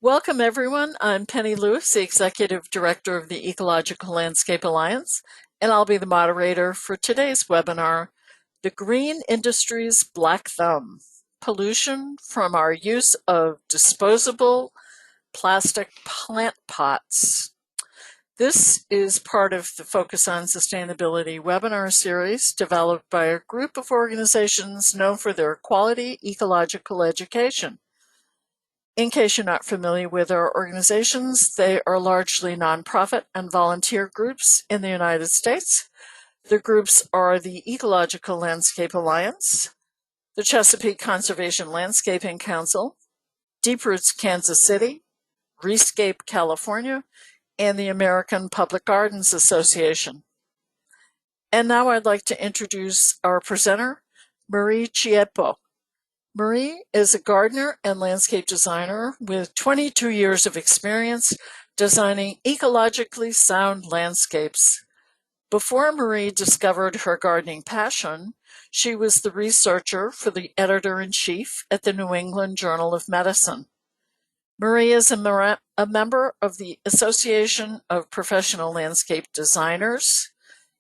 Welcome, everyone. I'm Penny Lewis, the Executive Director of the Ecological Landscape Alliance, and I'll be the moderator for today's webinar, The Green Industry's Black Thumb, Pollution from Our Use of Disposable Plastic Plant Pots. This is part of the Focus on Sustainability webinar series developed by a group of organizations known for their quality ecological education. In case you're not familiar with our organizations, they are largely nonprofit and volunteer groups in the United States. The groups are the Ecological Landscape Alliance, the Chesapeake Conservation Landscaping Council, Deep Roots Kansas City, Rescape California, and the American Public Gardens Association. And now I'd like to introduce our presenter, Marie Chieppo. Marie is a gardener and landscape designer with 22 years of experience designing ecologically sound landscapes. Before Marie discovered her gardening passion, she was the researcher for the editor-in-chief at the New England Journal of Medicine. Marie is a member of the Association of Professional Landscape Designers,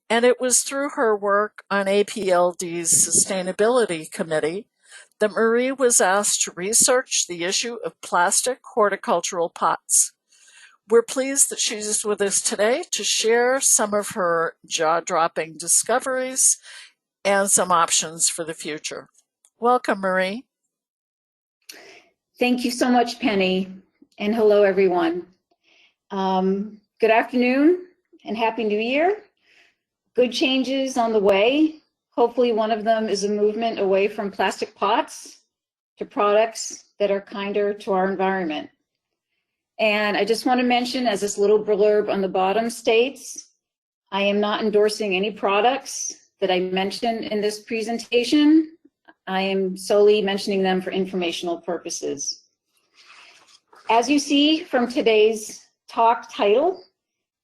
and it was through her work on APLD's Sustainability Committee that Marie was asked to research the issue of plastic horticultural pots. We're pleased that she's with us today to share some of her jaw-dropping discoveries and some options for the future. Welcome, Marie. Thank you so much, Penny, and hello, everyone. Good afternoon and Happy New Year. Good changes on the way. Hopefully one of them is a movement away from plastic pots to products that are kinder to our environment. And I just want to mention, as this little blurb on the bottom states, I am not endorsing any products that I mentioned in this presentation. I am solely mentioning them for informational purposes. As you see from today's talk title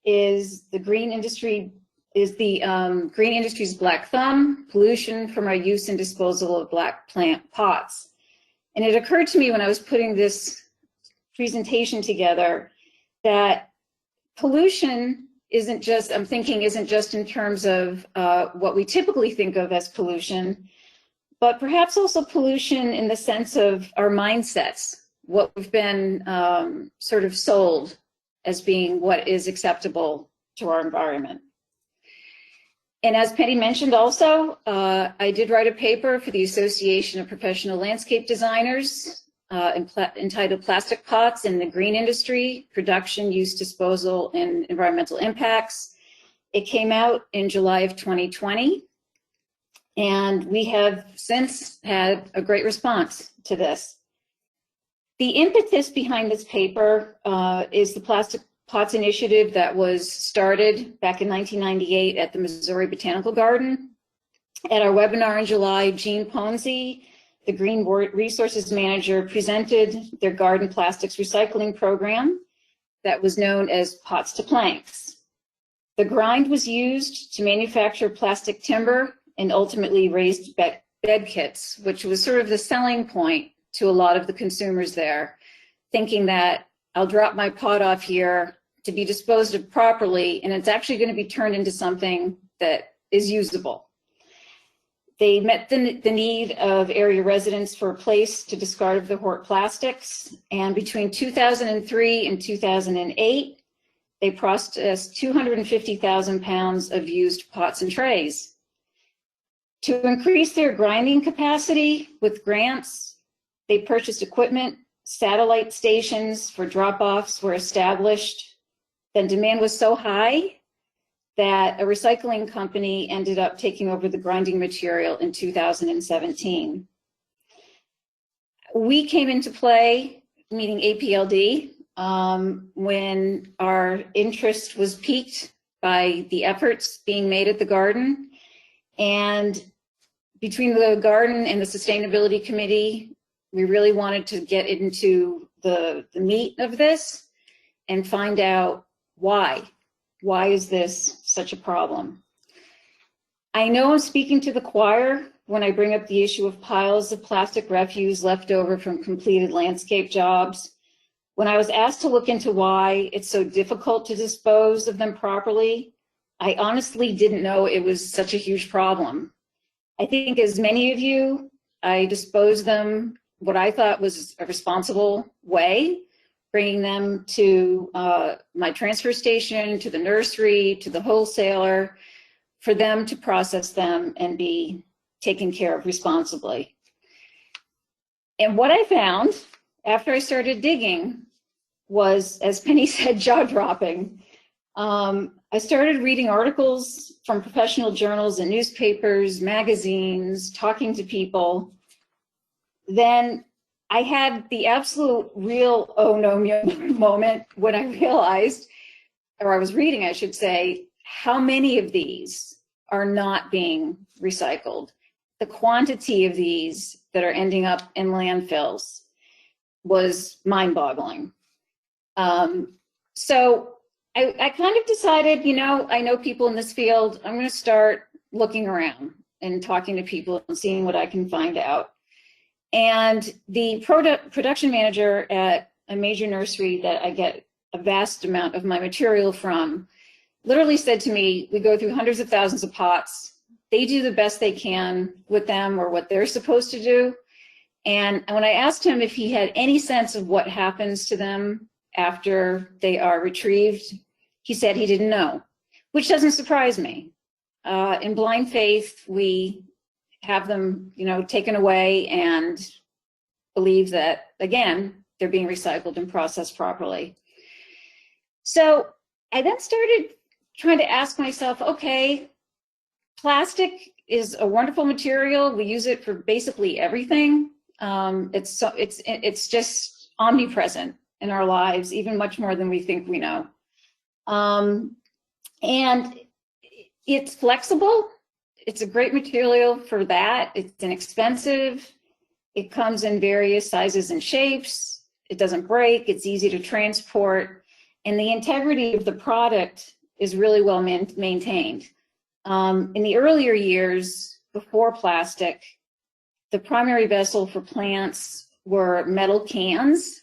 is the green industry's black thumb, pollution from our use and disposal of black plant pots. And it occurred to me when I was putting this presentation together that pollution isn't just in terms of what we typically think of as pollution, but perhaps also pollution in the sense of our mindsets, what we've been sort of sold as being what is acceptable to our environment. And as Penny mentioned also, I did write a paper for the Association of Professional Landscape Designers entitled Plastic Pots in the Green Industry, Production, Use, Disposal, and Environmental Impacts. It came out in July of 2020, and we have since had a great response to this. The impetus behind this paper is the Plastic Pots initiative that was started back in 1998 at the Missouri Botanical Garden. At our webinar in July, Jean Ponzi, the Green Resources Manager, presented their garden plastics recycling program that was known as Pots to Planks. The grind was used to manufacture plastic timber and ultimately raised bed kits, which was sort of the selling point to a lot of the consumers there, thinking that I'll drop my pot off here to be disposed of properly, and it's actually going to be turned into something that is usable. They met the need of area residents for a place to discard the hort plastics, and between 2003 and 2008, they processed 250,000 pounds of used pots and trays. To increase their grinding capacity with grants, they purchased equipment. Satellite stations for drop-offs were established. Then demand was so high that a recycling company ended up taking over the grinding material in 2017. We came into play, meaning APLD, when our interest was piqued by the efforts being made at the garden. And between the garden and the Sustainability Committee, we really wanted to get into the meat of this and find out why. Why is this such a problem? I know I'm speaking to the choir when I bring up the issue of piles of plastic refuse left over from completed landscape jobs, When I was asked to look into why it's so difficult to dispose of them properly, I honestly didn't know it was such a huge problem. I think, as many of you, I disposed them what I thought was a responsible way, bringing them to my transfer station, to the nursery, to the wholesaler, for them to process them and be taken care of responsibly. And what I found after I started digging was, as Penny said, jaw-dropping. I started reading articles from professional journals and newspapers, magazines, talking to people. Then I had the absolute real oh no moment when I realized, or I was reading, I should say, how many of these are not being recycled. The quantity of these that are ending up in landfills was mind-boggling. So I kind of decided, you know, I know people in this field, I'm going to start looking around and talking to people and seeing what I can find out. And the production manager at a major nursery that I get a vast amount of my material from literally said to me, we go through hundreds of thousands of pots. They do the best they can with them, or what they're supposed to do. And when I asked him if he had any sense of what happens to them after they are retrieved, he said he didn't know, which doesn't surprise me. In blind faith, we have them, you know, taken away and believe that, again, they're being recycled and processed properly. So I then started trying to ask myself, okay, plastic is a wonderful material. We use it for basically everything. It's just omnipresent in our lives, even much more than we think we know. And it's flexible. It's a great material for that. It's inexpensive. It comes in various sizes and shapes. It doesn't break. It's easy to transport. And the integrity of the product is really well maintained. In the earlier years, before plastic, the primary vessel for plants were metal cans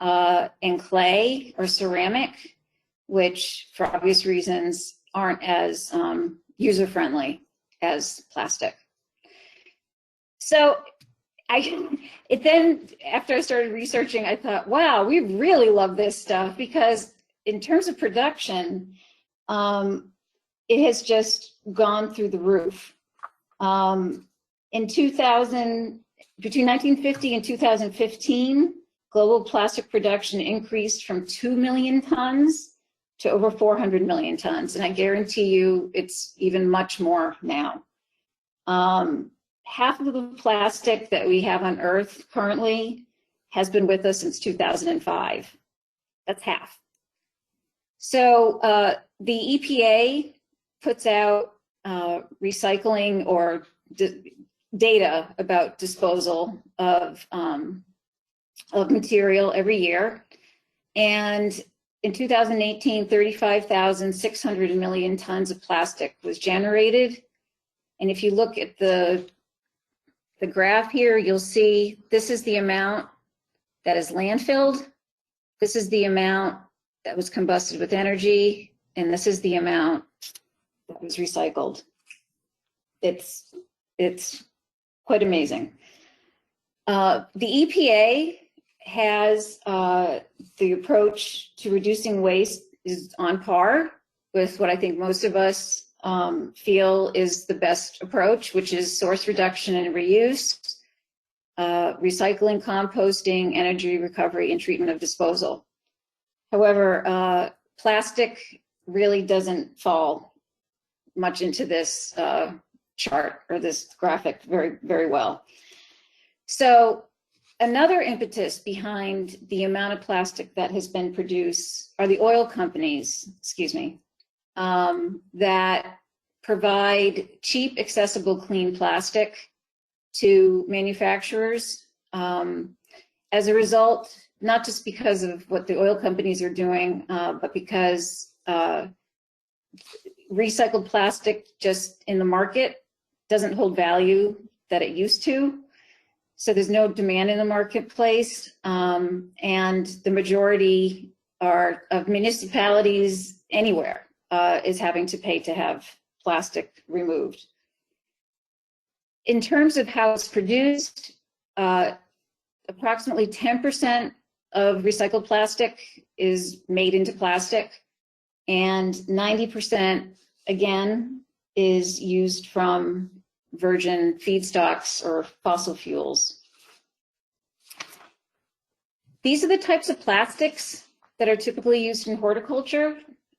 and clay or ceramic, which for obvious reasons aren't as user-friendly as plastic. So then after I started researching, I thought, wow, we really love this stuff, because in terms of production, it has just gone through the roof. In 2000, between 1950 and 2015, global plastic production increased from 2 million tons to over 400 million tons. And I guarantee you it's even much more now. Half of the plastic that we have on Earth currently has been with us since 2005. That's half. So the EPA puts out recycling or data about disposal of material every year. And in 2018, 35,600 million tons of plastic was generated. And if you look at the graph here, you'll see this is the amount that is landfilled. This is the amount that was combusted with energy. And this is the amount that was recycled. It's quite amazing. The EPA has the approach to reducing waste is on par with what I think most of us feel is the best approach, which is source reduction and reuse, recycling, composting, energy recovery, and treatment of disposal. However, plastic really doesn't fall much into this chart or this graphic very, very well. So another impetus behind the amount of plastic that has been produced are the oil companies, that provide cheap, accessible, clean plastic to manufacturers. As a result, not just because of what the oil companies are doing, but because recycled plastic just in the market doesn't hold value that it used to. So there's no demand in the marketplace, and the majority of municipalities anywhere is having to pay to have plastic removed. In terms of how it's produced, approximately 10% of recycled plastic is made into plastic, and 90%, again, is used from virgin feedstocks or fossil fuels. These are the types of plastics that are typically used in horticulture.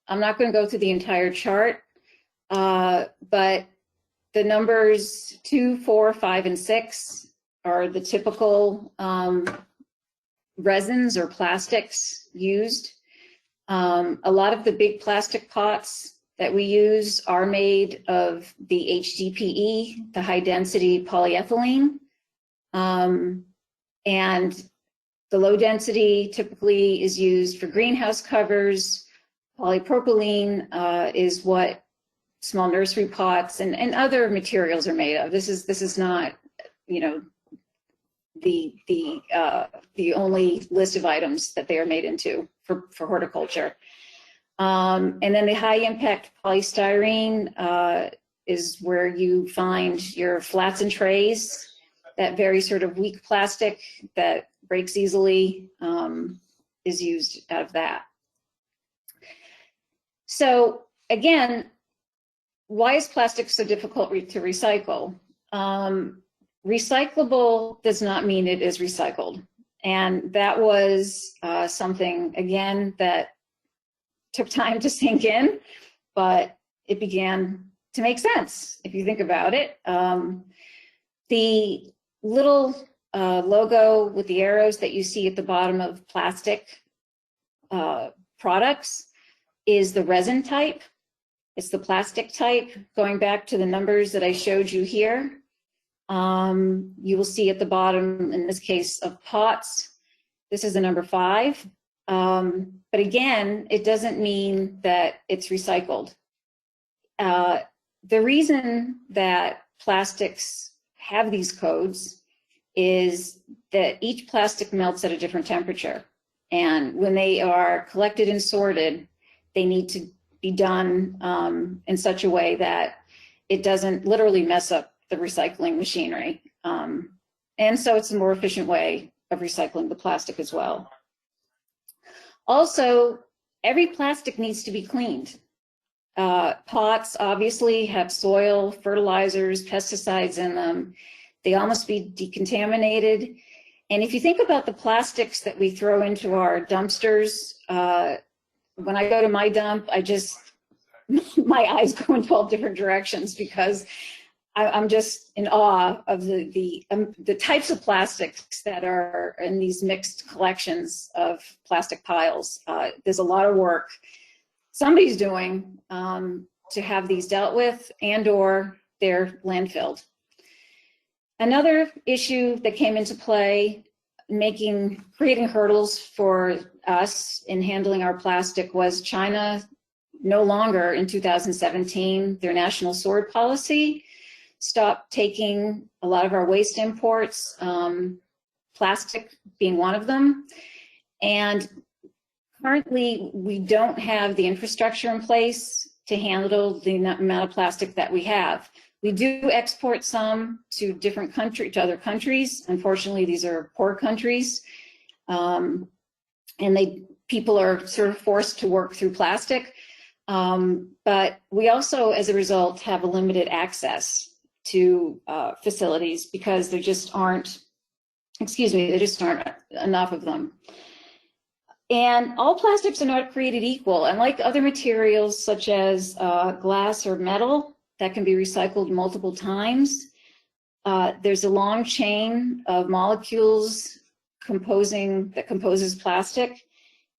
I'm not going to go through the entire chart, but the numbers 2, 4, 5, and 6 are the typical resins or plastics used. A lot of the big plastic pots that we use are made of the HDPE, the high density polyethylene, and the low density typically is used for greenhouse covers. Polypropylene is what small nursery pots and other materials are made of. This is not, you know, the only list of items that they are made into for horticulture. And then the high impact polystyrene is where you find your flats and trays, that very sort of weak plastic that breaks easily is used out of that. So again, why is plastic so difficult to recycle? Recyclable does not mean it is recycled. And that was something, again, that took time to sink in, but it began to make sense if you think about it. The little logo with the arrows that you see at the bottom of plastic products is the resin type. It's the plastic type. Going back to the numbers that I showed you here, you will see at the bottom, in this case of pots, this is the number 5. But again, it doesn't mean that it's recycled. The reason that plastics have these codes is that each plastic melts at a different temperature. And when they are collected and sorted, they need to be done in such a way that it doesn't literally mess up the recycling machinery. And so it's a more efficient way of recycling the plastic as well. Also, every plastic needs to be cleaned. Pots obviously have soil, fertilizers, pesticides in them. They all must be decontaminated. And if you think about the plastics that we throw into our dumpsters, when I go to my dump, my eyes go in 12 different directions because I'm just in awe of the types of plastics that are in these mixed collections of plastic piles. There's a lot of work somebody's doing to have these dealt with and/or they're landfilled. Another issue that came into play, creating hurdles for us in handling our plastic, was China no longer in 2017, their national sword policy stopped taking a lot of our waste imports, plastic being one of them. And currently, we don't have the infrastructure in place to handle the amount of plastic that we have. We do export some to other countries. Unfortunately, these are poor countries. And people are sort of forced to work through plastic. But we also, as a result, have a limited access to facilities because there just aren't enough of them. And all plastics are not created equal. And like other materials such as glass or metal that can be recycled multiple times, there's a long chain of molecules that composes plastic.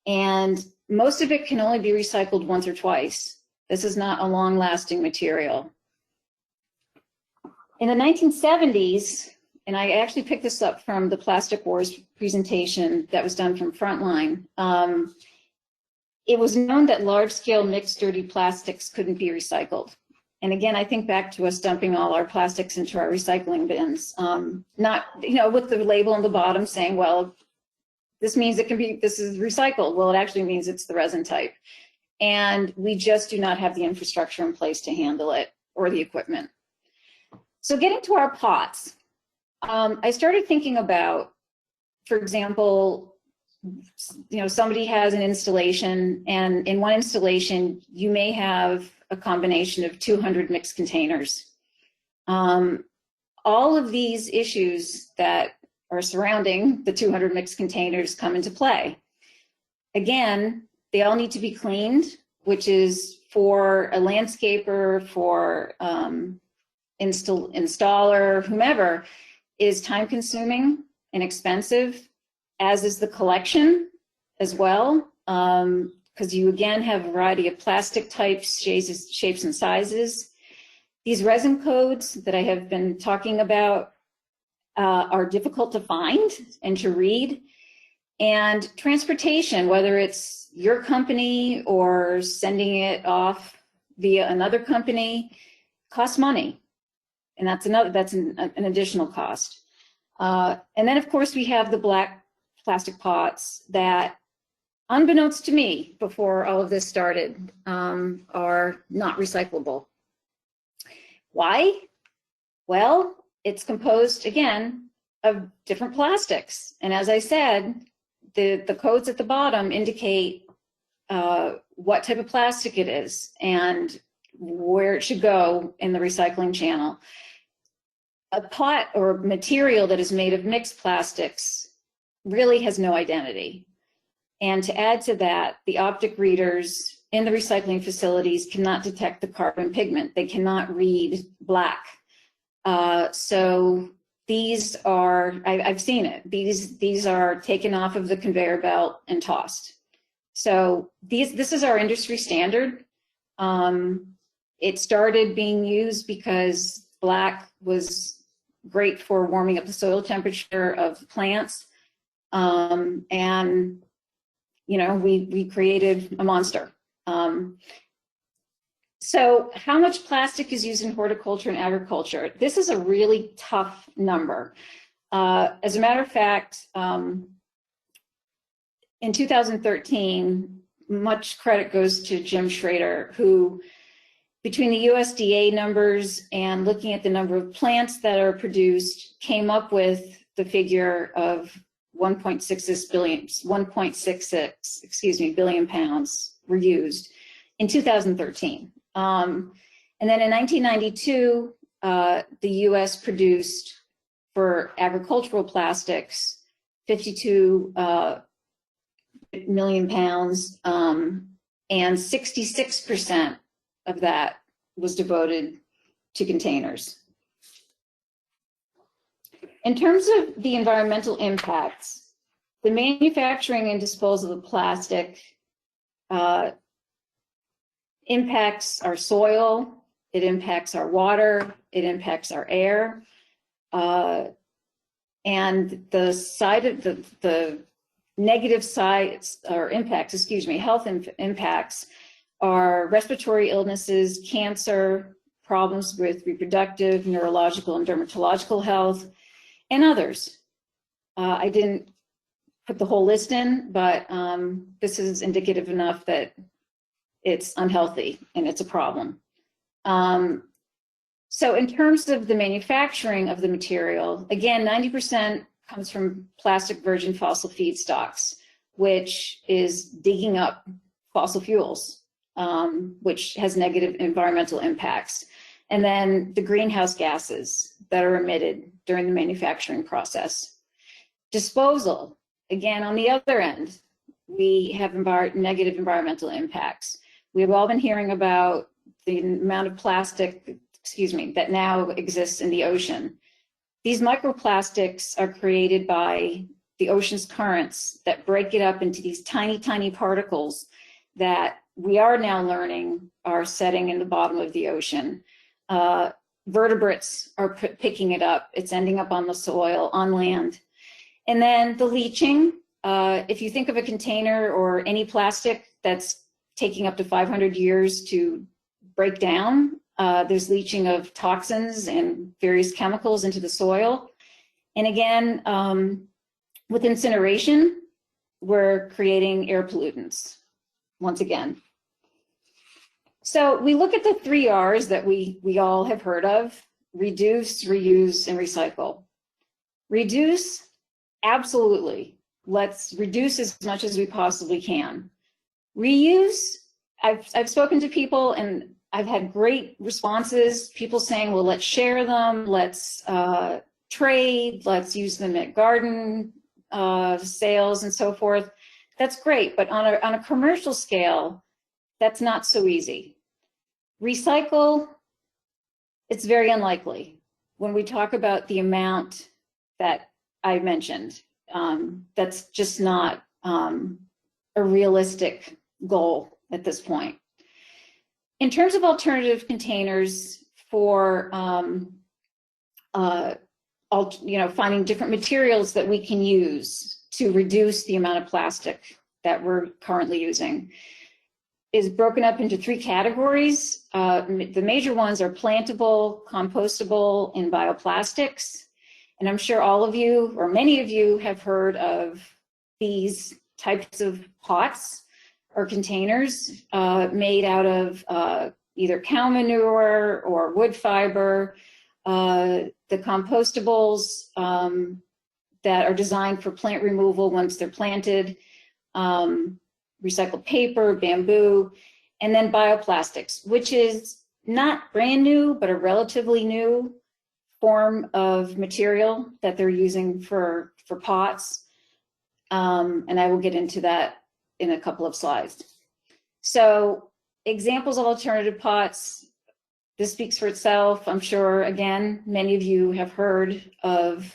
And most of it can only be recycled once or twice. This is not a long-lasting material. In the 1970s, and I actually picked this up from the Plastic Wars presentation that was done from Frontline, it was known that large-scale mixed dirty plastics couldn't be recycled. And again, I think back to us dumping all our plastics into our recycling bins, not, you know, with the label on the bottom saying, well, this means it can be, this is recycled. Well, it actually means it's the resin type. And we just do not have the infrastructure in place to handle it or the equipment. So getting to our pots, I started thinking about, for example, you know, somebody has an installation, and in one installation, you may have a combination of 200 mixed containers. All of these issues that are surrounding the 200 mixed containers come into play. Again, they all need to be cleaned, which is for a landscaper, for installer, whomever, is time consuming and expensive, as is the collection as well, because you again have a variety of plastic types, shapes and sizes. These resin codes that I have been talking about are difficult to find and to read. And transportation, whether it's your company or sending it off via another company, costs money. And that's an additional cost. And then of course we have the black plastic pots that, unbeknownst to me before all of this started, are not recyclable. Why? Well, it's composed, again, of different plastics. And as I said, the codes at the bottom indicate what type of plastic it is and where it should go in the recycling channel. A pot or material that is made of mixed plastics really has no identity. And to add to that, the optic readers in the recycling facilities cannot detect the carbon pigment. They cannot read black. So these are, I've seen it. These are taken off of the conveyor belt and tossed. So this is our industry standard. It started being used because black was great for warming up the soil temperature of plants. And, you know, we created a monster. So how much plastic is used in horticulture and agriculture? This is a really tough number. As a matter of fact, in 2013, much credit goes to Jim Schrader, who, between the USDA numbers and looking at the number of plants that are produced, came up with the figure of 1.66 billion pounds were used in 2013. And then in 1992, the US produced, for agricultural plastics, 52 million pounds, and 66% of that was devoted to containers. In terms of the environmental impacts, the manufacturing and disposal of plastic impacts our soil, it impacts our water, it impacts our air, and the side of the negative sides or impacts, health impacts are respiratory illnesses, cancer, problems with reproductive, neurological, and dermatological health, and others. I didn't put the whole list in, but this is indicative enough that it's unhealthy and it's a problem. So in terms of the manufacturing of the material, again, 90% comes from plastic virgin fossil feedstocks, which is digging up fossil fuels, which has negative environmental impacts. And then the greenhouse gases that are emitted during the manufacturing process. Disposal, again, on the other end, we have negative environmental impacts. We've all been hearing about the amount of plastic, that now exists in the ocean. These microplastics are created by the ocean's currents that break it up into these tiny, tiny particles that we are now learning are setting in the bottom of the ocean. Vertebrates are picking it up. It's ending up on the soil, on land. And then the leaching, if you think of a container or any plastic that's taking up to 500 years to break down, There's leaching of toxins and various chemicals into the soil. And again, with incineration, we're creating air pollutants once again. So we look at the 3 R's that we all have heard of: reduce, reuse, and recycle. Reduce, absolutely. Let's reduce as much as we possibly can. Reuse, I've spoken to people and I've had great responses. People saying, well, let's share them, let's trade, let's use them at garden sales and so forth. That's great, but on a commercial scale, that's not so easy. Recycle, it's very unlikely. When we talk about the amount that I mentioned, that's just not a realistic goal at this point. In terms of alternative containers for finding different materials that we can use to reduce the amount of plastic that we're currently using, is broken up into 3 categories. The major ones are plantable, compostable, and bioplastics. And I'm sure all of you, or many of you, have heard of these types of pots or containers made out of either cow manure or wood fiber. The compostables that are designed for plant removal once they're planted, recycled paper, bamboo, and then bioplastics, which is not brand new, but a relatively new form of material that they're using for pots. And I will get into that in a couple of slides. So examples of alternative pots, this speaks for itself. I'm sure, again, many of you have heard of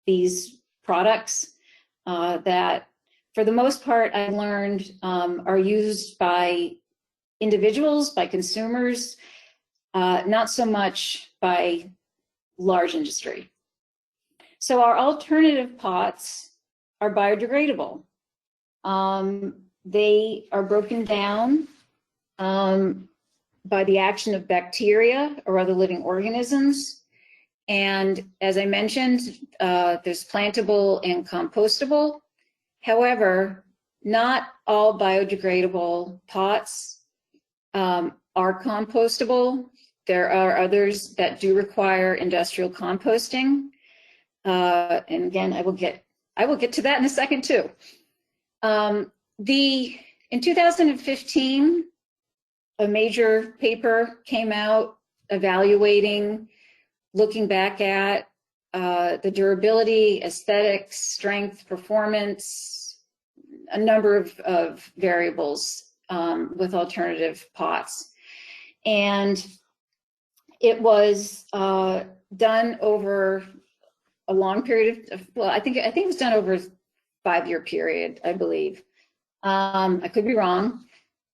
these products that, for the most part, I've learned are used by individuals, by consumers, not so much by large industry. So our alternative pots are biodegradable. They are broken down by the action of bacteria or other living organisms. And as I mentioned, there's plantable and compostable. However, not all biodegradable pots are compostable. There are others that do require industrial composting. And again, I will get to that in a second too. In 2015, a major paper came out evaluating, looking back at the durability, aesthetics, strength, performance, a number of variables with alternative pots. And it was done over a long period of, well, I think it was done over a 5-year period, I believe. I could be wrong,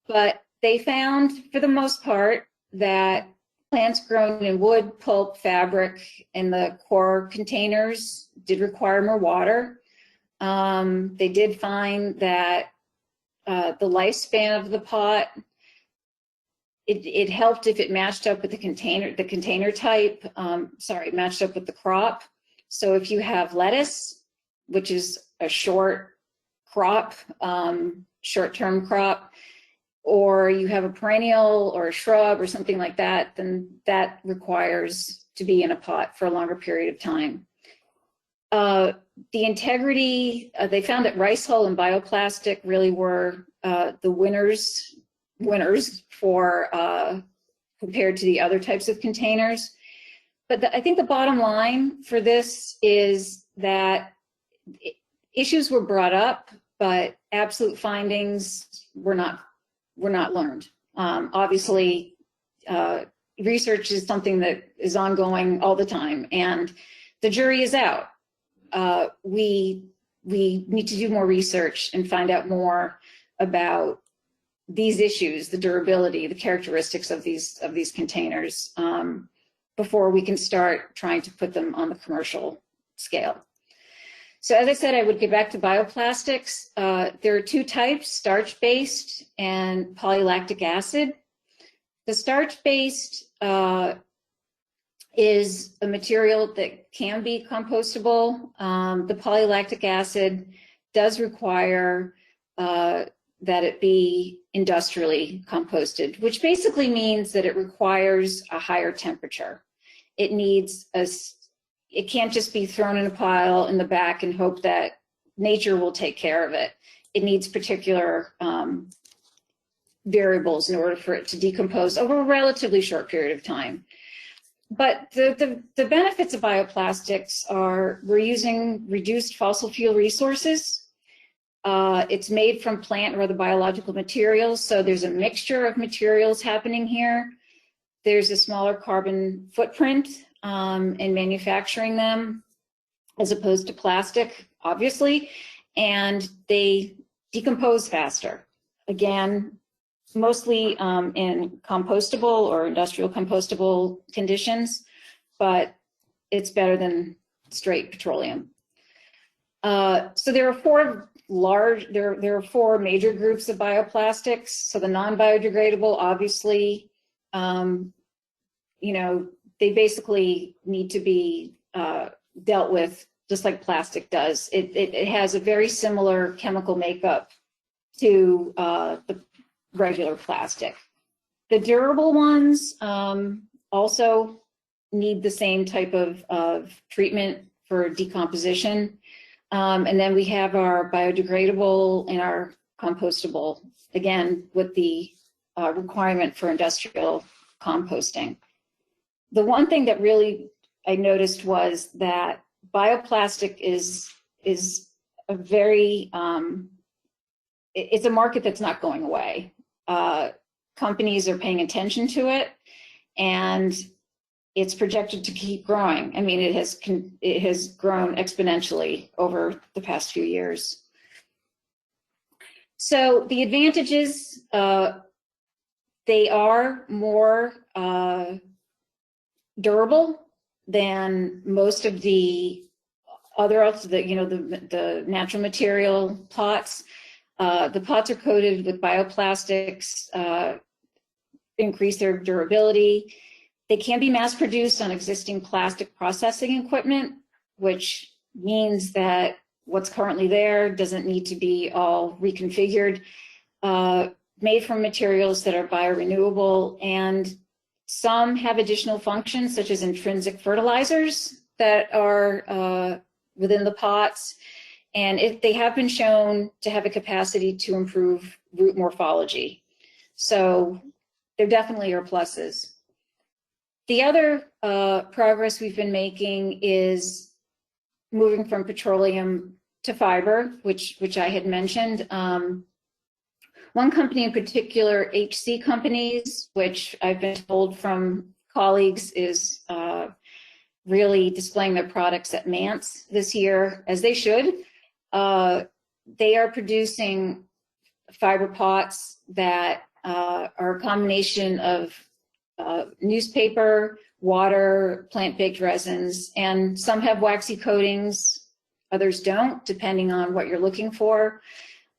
but they found, for the most part, that plants grown in wood, pulp, fabric, and the core containers did require more water. They did find that the lifespan of the pot, it helped if it matched up with the container type, matched up with the crop. So if you have lettuce, which is a short crop, short-term crop, or you have a perennial or a shrub or something like that, then that requires to be in a pot for a longer period of time. The integrity, they found that rice hull and bioplastic really were the winners for compared to the other types of containers. But I think the bottom line for this is that issues were brought up, but absolute findings were not learned. Obviously, research is something that is ongoing all the time, and the jury is out. We need to do more research and find out more about these issues, the durability, the characteristics of these containers, before we can start trying to put them on the commercial scale. So as I said, I would get back to bioplastics. There are 2 types, starch-based and polylactic acid. The starch-based is a material that can be compostable. The polylactic acid does require that it be industrially composted, which basically means that it requires a higher temperature. It needs it can't just be thrown in a pile in the back and hope that nature will take care of it. It needs particular variables in order for it to decompose over a relatively short period of time. But the benefits of bioplastics are we're using reduced fossil fuel resources. It's made from plant or other biological materials, so there's a mixture of materials happening here. There's a smaller carbon footprint in manufacturing them as opposed to plastic, obviously, and they decompose faster. Again, mostly in compostable or industrial compostable conditions, but it's better than straight petroleum. So there are there are four major groups of bioplastics. So the non-biodegradable, obviously, you know, they basically need to be dealt with just like plastic does. It has a very similar chemical makeup to the regular plastic. The durable ones also need the same type of treatment for decomposition. And then we have our biodegradable and our compostable, again, with the requirement for industrial composting. The one thing that really I noticed was that bioplastic is a very, it's a market that's not going away. Companies are paying attention to it, and it's projected to keep growing. I mean, it has grown exponentially over the past few years. So the advantages, they are more durable than most of the other, the natural material pots. The pots are coated with bioplastics, increase their durability. They can be mass produced on existing plastic processing equipment, which means that what's currently there doesn't need to be all reconfigured. Made from materials that are biorenewable, and some have additional functions such as intrinsic fertilizers that are within the pots, and they have been shown to have a capacity to improve root morphology. So there definitely are pluses. The other progress we've been making is moving from petroleum to fiber, which I had mentioned. One company in particular, HC Companies, which I've been told from colleagues is really displaying their products at MANTS this year, as they should. They are producing fiber pots that are a combination of newspaper, water, plant-based resins, and some have waxy coatings, others don't, depending on what you're looking for.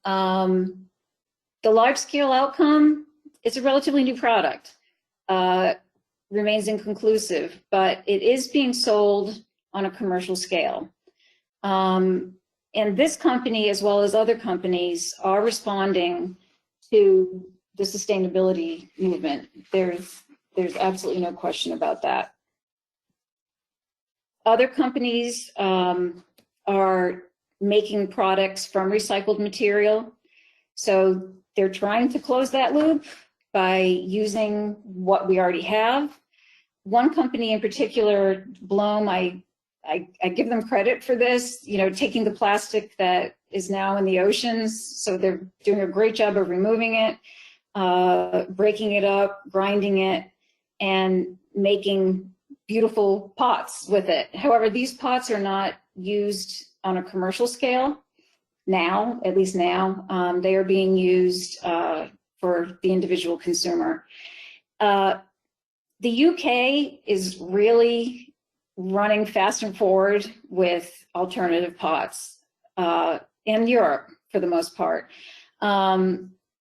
The large-scale outcome is a relatively new product, remains inconclusive, but it is being sold on a commercial scale. And this company, as well as other companies, are responding to the sustainability movement. There's absolutely no question about that. Other companies are making products from recycled material. So they're trying to close that loop by using what we already have. One company in particular, Bloom, I give them credit for this, taking the plastic that is now in the oceans. So they're doing a great job of removing it, breaking it up, grinding it, and making beautiful pots with it. However, these pots are not used on a commercial scale now, at least now. They are being used for the individual consumer. The UK is really running fast and forward with alternative pots, in Europe for the most part.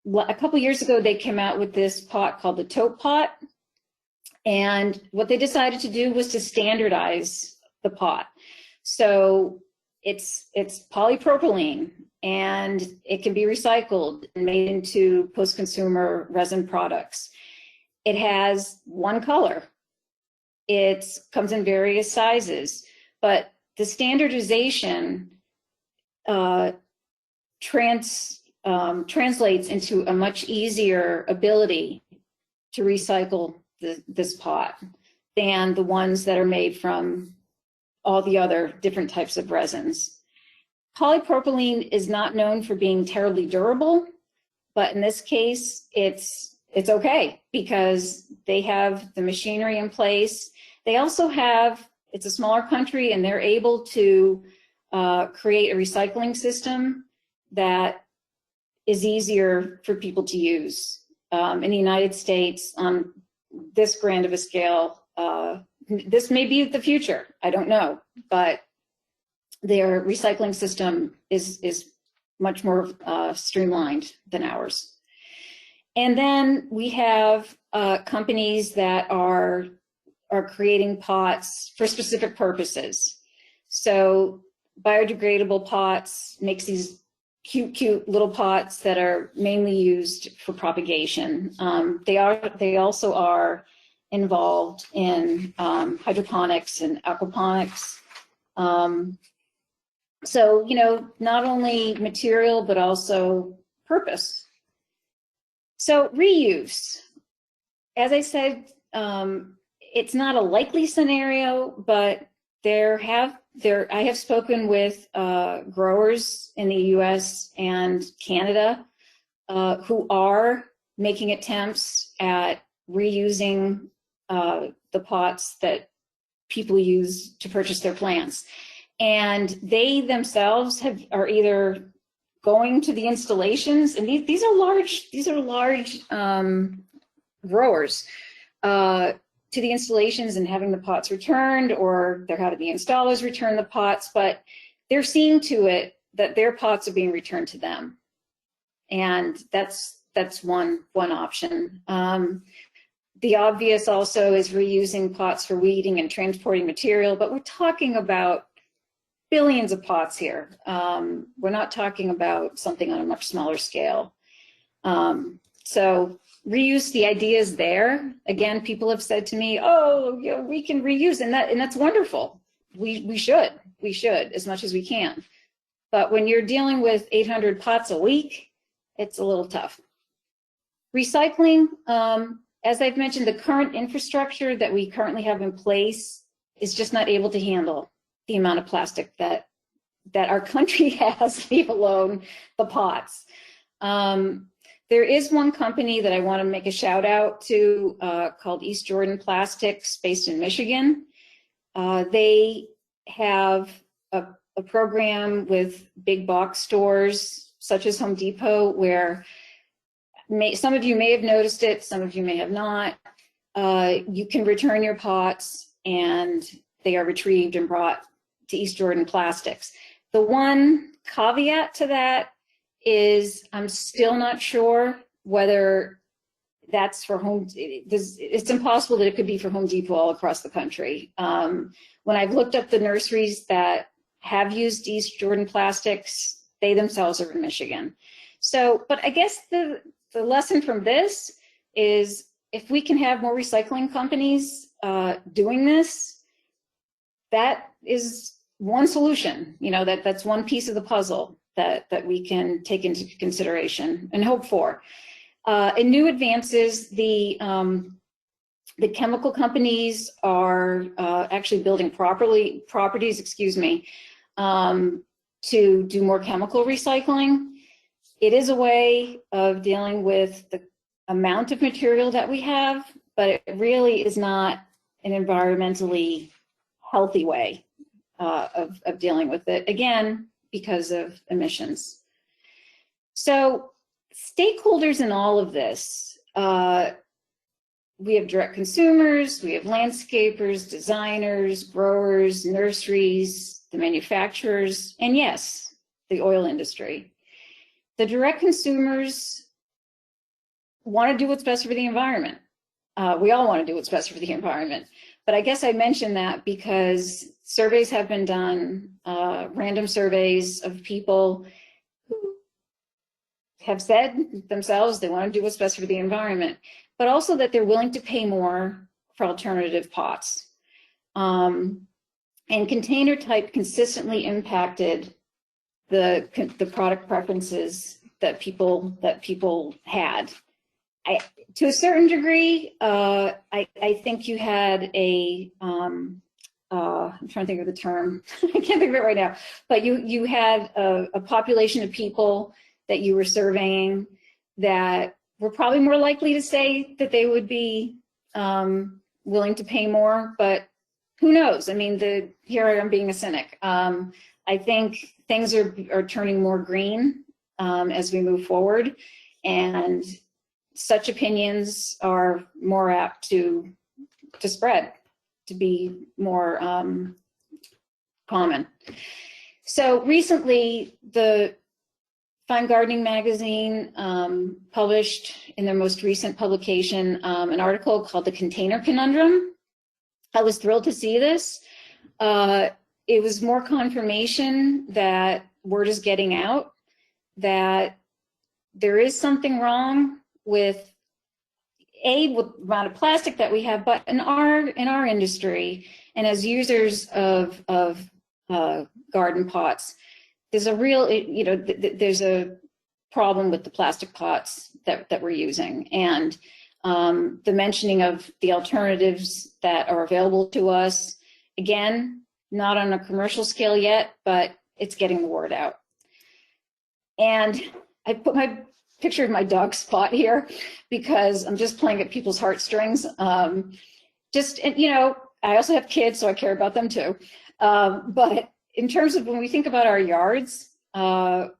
a couple years ago, they came out with this pot called the tote pot. And what they decided to do was to standardize the pot. So it's polypropylene, and it can be recycled and made into post-consumer resin products. It has one color. It comes in various sizes, but the standardization translates into a much easier ability to recycle this pot than the ones that are made from all the other different types of resins. Polypropylene is not known for being terribly durable, but in this case, it's okay because they have the machinery in place. They also have, it's a smaller country, and they're able to create a recycling system that is easier for people to use. In the United States, on this grand of a scale, this may be the future, I don't know, but their recycling system is much more streamlined than ours. And then we have companies that are creating pots for specific purposes. So Biodegradable Pots makes these cute little pots that are mainly used for propagation. They also are involved in hydroponics and aquaponics. So, you know, not only material, but also purpose. So reuse, as I said, it's not a likely scenario, but I have spoken with growers in the US and Canada who are making attempts at reusing the pots that people use to purchase their plants. And they themselves are either going to the installations, and these are large growers, to the installations and having the pots returned, or they're having the installers return the pots, but they're seeing to it that their pots are being returned to them. And that's one option. The obvious also is reusing pots for weeding and transporting material, but we're talking about billions of pots here. We're not talking about something on a much smaller scale. So reuse, the idea is there. Again, people have said to me, oh, you know, we can reuse, and that's wonderful. We should as much as we can. But when you're dealing with 800 pots a week, it's a little tough. Recycling, as I've mentioned, the current infrastructure that we currently have in place is just not able to handle the amount of plastic that our country has, leave alone the pots. There is one company that I want to make a shout out to called East Jordan Plastics, based in Michigan. They have a program with big box stores such as Home Depot, where some of you may have noticed it, some of you may have not. You can return your pots and they are retrieved and brought to East Jordan Plastics. The one caveat to that is I'm still not sure whether that's for home. It's impossible that it could be for Home Depot all across the country. When I've looked up the nurseries that have used East Jordan Plastics, they themselves are in Michigan. So, but I guess the lesson from this is if we can have more recycling companies doing this, that is one solution. You know, that's one piece of the puzzle that we can take into consideration and hope for. In new advances, the chemical companies are actually building properties, to do more chemical recycling. It is a way of dealing with the amount of material that we have, but it really is not an environmentally healthy way of dealing with it, again, because of emissions. So stakeholders in all of this, we have direct consumers, we have landscapers, designers, growers, nurseries, the manufacturers, and yes, the oil industry. The direct consumers want to do what's best for the environment. We all want to do what's best for the environment. But I guess I mentioned that because surveys have been done, random surveys of people who have said themselves they want to do what's best for the environment, but also that they're willing to pay more for alternative pots. And container type consistently impacted the product preferences that people had. To a certain degree, I think you had a, I'm trying to think of the term, I can't think of it right now, but you had a population of people that you were surveying that were probably more likely to say that they would be willing to pay more, but who knows? I mean, here I am being a cynic. I think things are turning more green as we move forward, and such opinions are more apt to spread, to be more common. So recently, the Fine Gardening magazine published in their most recent publication an article called The Container Conundrum. I was thrilled to see this. It was more confirmation that word is getting out, that there is something wrong with the amount of plastic that we have, but in our industry and as users of garden pots, there's a real, there's a problem with the plastic pots that we're using, and the mentioning of the alternatives that are available to us, again, not on a commercial scale yet, but it's getting the word out. And I put my picture of my dog Spot here because I'm just playing at people's heartstrings. I also have kids, so I care about them too. But in terms of when we think about our yards, our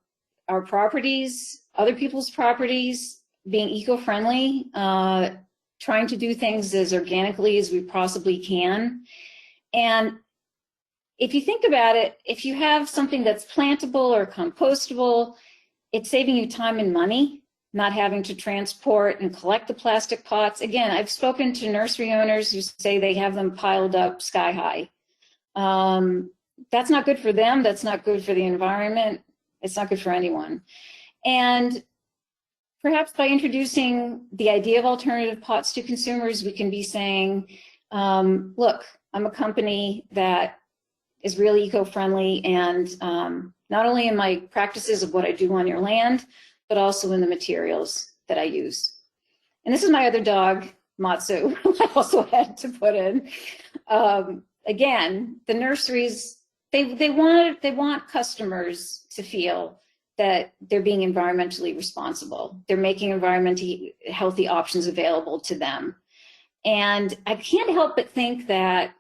properties, other people's properties, being eco-friendly, trying to do things as organically as we possibly can. And if you think about it, if you have something that's plantable or compostable, it's saving you time and money, not having to transport and collect the plastic pots. Again, I've spoken to nursery owners who say they have them piled up sky high. That's not good for them. That's not good for the environment. It's not good for anyone. And perhaps by introducing the idea of alternative pots to consumers, we can be saying, look, I'm a company that is really eco-friendly, and not only in my practices of what I do on your land, but also in the materials that I use. And this is my other dog, Matsu, I also had to put in. Again, the nurseries, they want customers to feel that they're being environmentally responsible. They're making environmentally healthy options available to them. And I can't help but think that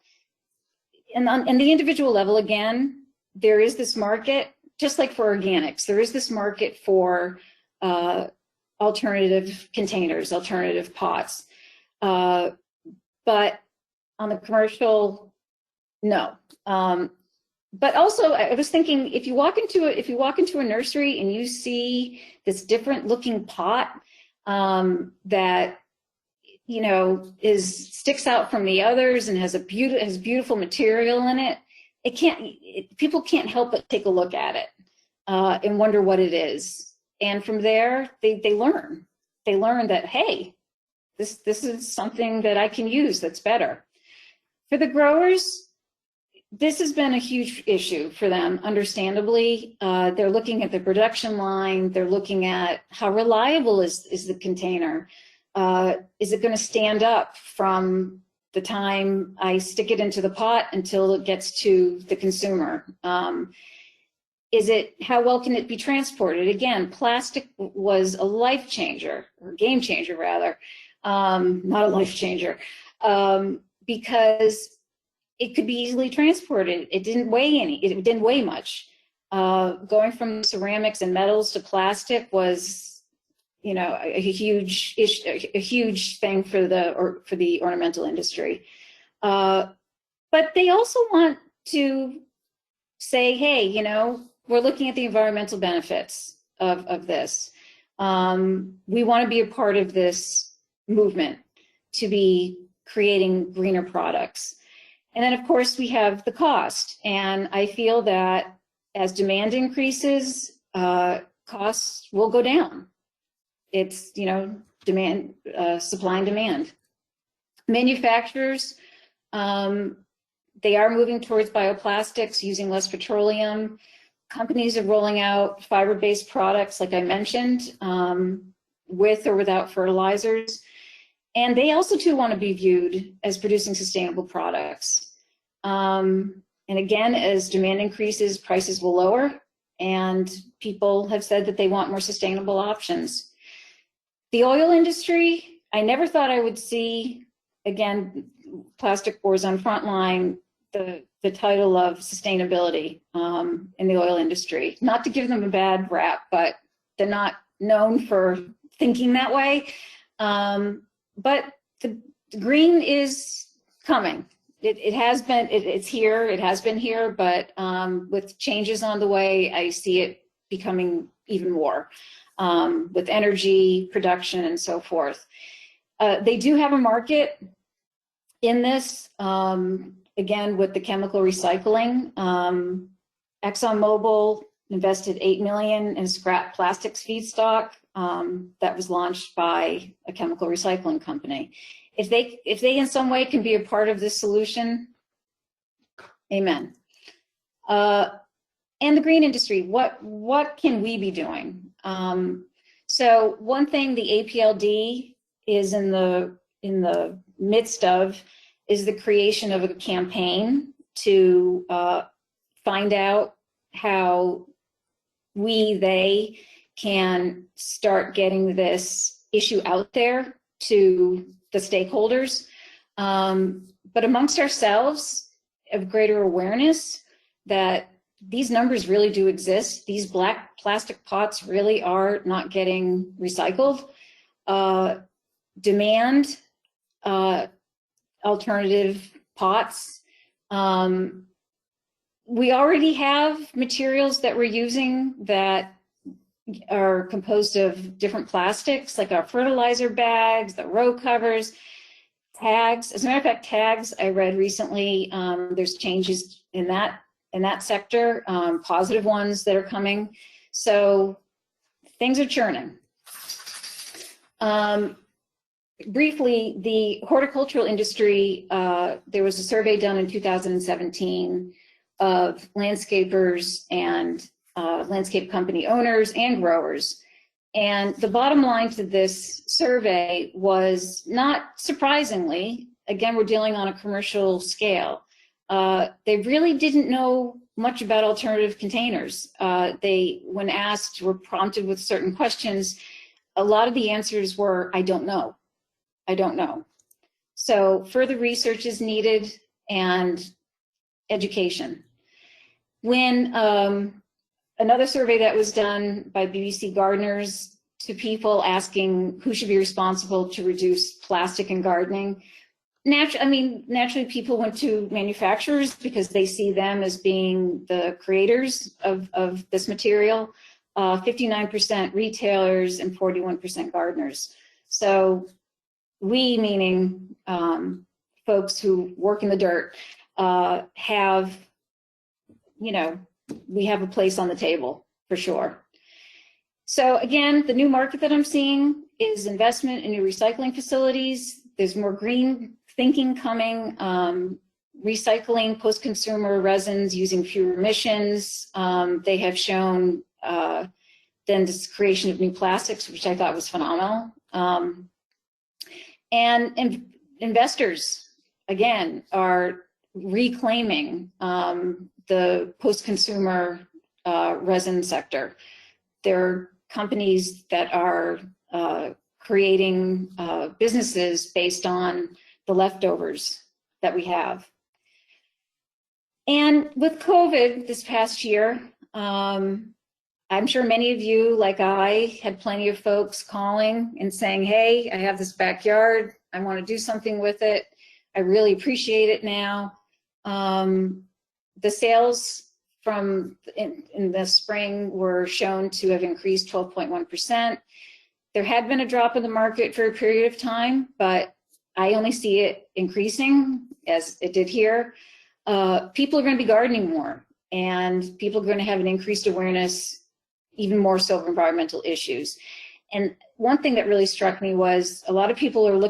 on the individual level, again, there is this market, just like for organics, there is this market for alternative containers, alternative pots. But on the commercial, no. But also, I was thinking, if you walk into a nursery and you see this different looking pot that sticks out from the others and has beautiful material in it, people can't help but take a look at it and wonder what it is. And from there, they learn. They learn that, hey, this is something that I can use that's better. For the growers, this has been a huge issue for them, understandably. They're looking at the production line. They're looking at how reliable is the container. Is it going to stand up from the time I stick it into the pot until it gets to the consumer? How well can it be transported? Again, plastic was a life changer, or game changer rather, not a life changer, because it could be easily transported. It didn't weigh much. Going from ceramics and metals to plastic was, a huge thing for the ornamental industry. But they also want to say, hey, we're looking at the environmental benefits of this. We want to be a part of this movement to be creating greener products. And then, of course, we have the cost. And I feel that as demand increases, costs will go down. It's, demand, supply and demand. Manufacturers, they are moving towards bioplastics, using less petroleum. Companies are rolling out fiber-based products, like I mentioned, with or without fertilizers. And they also, too, want to be viewed as producing sustainable products. And again, as demand increases, prices will lower, and people have said that they want more sustainable options. The oil industry, I never thought I would see, again, Plastic Wars on Frontline, the title of sustainability in the oil industry. Not to give them a bad rap, but they're not known for thinking that way. But the green is coming. It has been, it's here, it has been here, but with changes on the way, I see it becoming even more with energy production and so forth. They do have a market in this, again, with the chemical recycling. ExxonMobil invested $8 million in scrap plastics feedstock that was launched by a chemical recycling company. If they in some way can be a part of this solution, amen. And the green industry, what can we be doing? So one thing the APLD is in the midst of is the creation of a campaign to find out how they can start getting this issue out there to the stakeholders, but amongst ourselves, of greater awareness that these numbers really do exist. These black plastic pots really are not getting recycled. Demand alternative pots. We already have materials that we're using that are composed of different plastics, like our fertilizer bags, the row covers, tags. As a matter of fact, tags, I read recently, there's changes in that sector, positive ones that are coming. So things are churning. Briefly, the horticultural industry, there was a survey done in 2017 of landscapers and landscape company owners and growers. And the bottom line to this survey was, not surprisingly, again, we're dealing on a commercial scale. They really didn't know much about alternative containers. They, when asked, were prompted with certain questions. A lot of the answers were, I don't know. I don't know. So further research is needed and education. When another survey that was done by BBC Gardeners to people asking who should be responsible to reduce plastic in gardening, naturally people went to manufacturers because they see them as being the creators of this material, 59% retailers and 41% gardeners. So we, meaning folks who work in the dirt, have, we have a place on the table for sure. So again, the new market that I'm seeing is investment in new recycling facilities. There's more green thinking coming, recycling post-consumer resins using fewer emissions. They have shown then this creation of new plastics, which I thought was phenomenal. And investors, again, are reclaiming the post-consumer resin sector. There are companies that are creating businesses based on the leftovers that we have. And with COVID this past year, I'm sure many of you, like I, had plenty of folks calling and saying, hey, I have this backyard, I want to do something with it, I really appreciate it now. The sales from in the spring were shown to have increased 12.1%. There had been a drop in the market for a period of time, but I only see it increasing as it did here. People are going to be gardening more, and people are going to have an increased awareness, even more so, of environmental issues. And one thing that really struck me was a lot of people are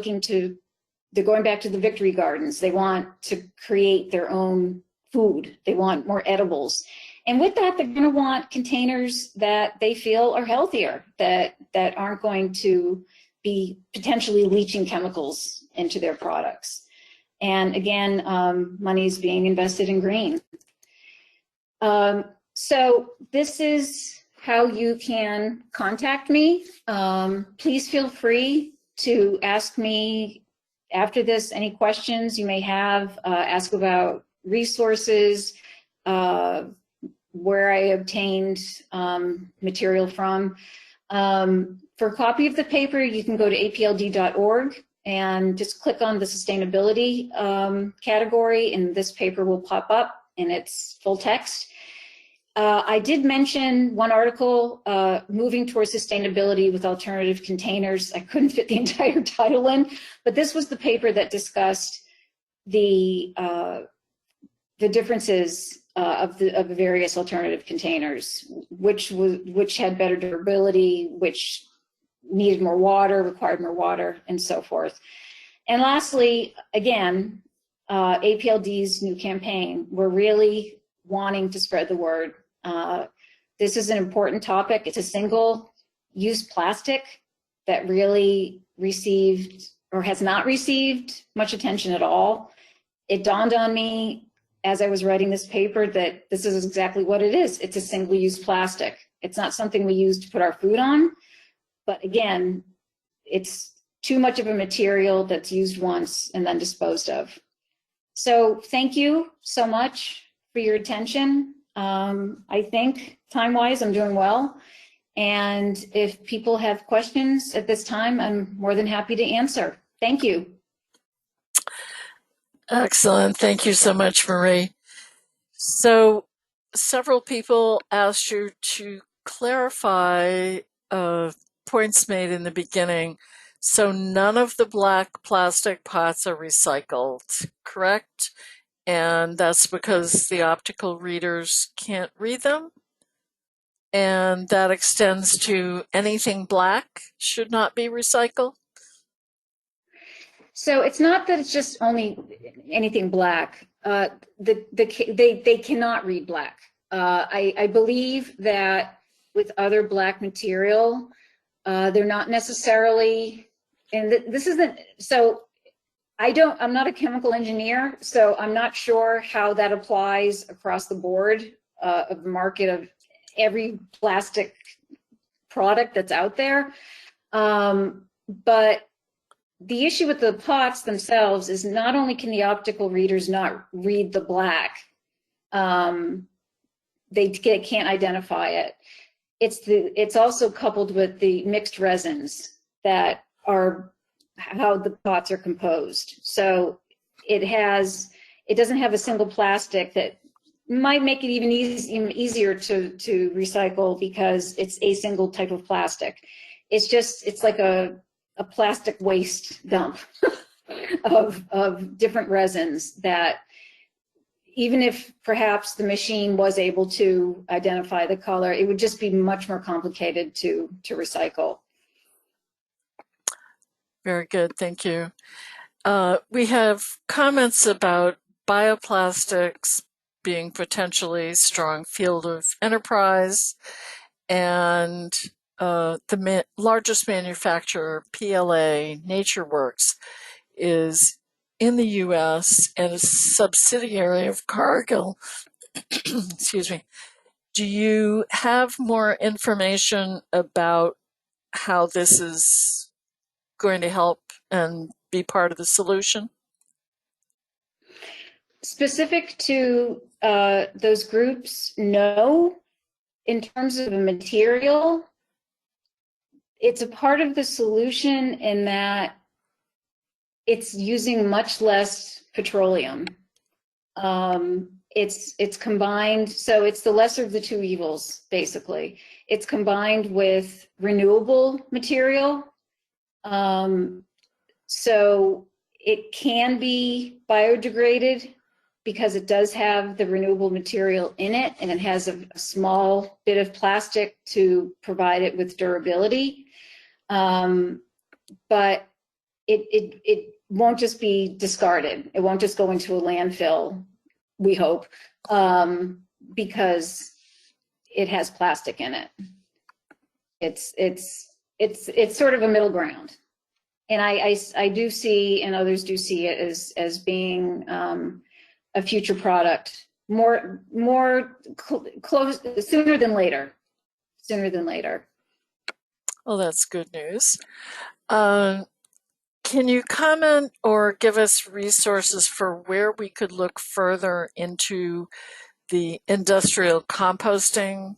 they're going back to the victory gardens. They want to create their own food. They want more edibles. And with that, they're going to want containers that they feel are healthier, that aren't going to be potentially leaching chemicals into their products. And again, money is being invested in green. So this is how you can contact me. Please feel free to ask me after this any questions you may have, ask about resources, where I obtained material from. For a copy of the paper, you can go to apld.org and just click on the sustainability category, and this paper will pop up in its full text. I did mention one article, Moving Towards Sustainability with Alternative Containers. I couldn't fit the entire title in, but this was the paper that discussed the differences of the various alternative containers, which had better durability, which needed more water, required more water, and so forth. And lastly, again, APLD's new campaign, we're really wanting to spread the word. This is an important topic. It's a single-use plastic that really received or has not received much attention at all. It dawned on me as I was writing this paper that this is exactly what it is. It's a single-use plastic. It's not something we use to put our food on, but again, it's too much of a material that's used once and then disposed of. So thank you so much for your attention. I think time-wise, I'm doing well. And if people have questions at this time, I'm more than happy to answer. Thank you. Excellent. Thank you so much, Marie. So several people asked you to clarify points made in the beginning. So none of the black plastic pots are recycled, correct? And that's because the optical readers can't read them? And that extends to anything black should not be recycled? So it's not that it's just only anything black. They cannot read black. I believe that with other black material, they're not necessarily, and this isn't, so I'm not a chemical engineer, so I'm not sure how that applies across the board of the market of every plastic product that's out there. But the issue with the pots themselves is not only can the optical readers not read the black, they can't identify it. It's also coupled with the mixed resins that are how the pots are composed. So it doesn't have a single plastic that might make it even easier to recycle because it's a single type of plastic. It's like a plastic waste dump of different resins that even if perhaps the machine was able to identify the color, it would just be much more complicated to recycle. Very good, thank you. We have comments about bioplastics being potentially a strong field of enterprise, and the largest manufacturer, PLA, NatureWorks, is in the U.S. and a subsidiary of Cargill. Excuse me. Do you have more information about how this is going to help and be part of the solution? Specific to those groups, no. In terms of the material, it's a part of the solution in that it's using much less petroleum. it's combined, so it's the lesser of the two evils, basically. It's combined with renewable material. So it can be biodegraded because it does have the renewable material in it, and it has a small bit of plastic to provide it with durability. But it won't just be discarded. It won't just go into a landfill, we hope, because it has plastic in it. It's sort of a middle ground. And I do see, and others do see it as being a future product, close, sooner than later. Well, that's good news. Can you comment or give us resources for where we could look further into the industrial composting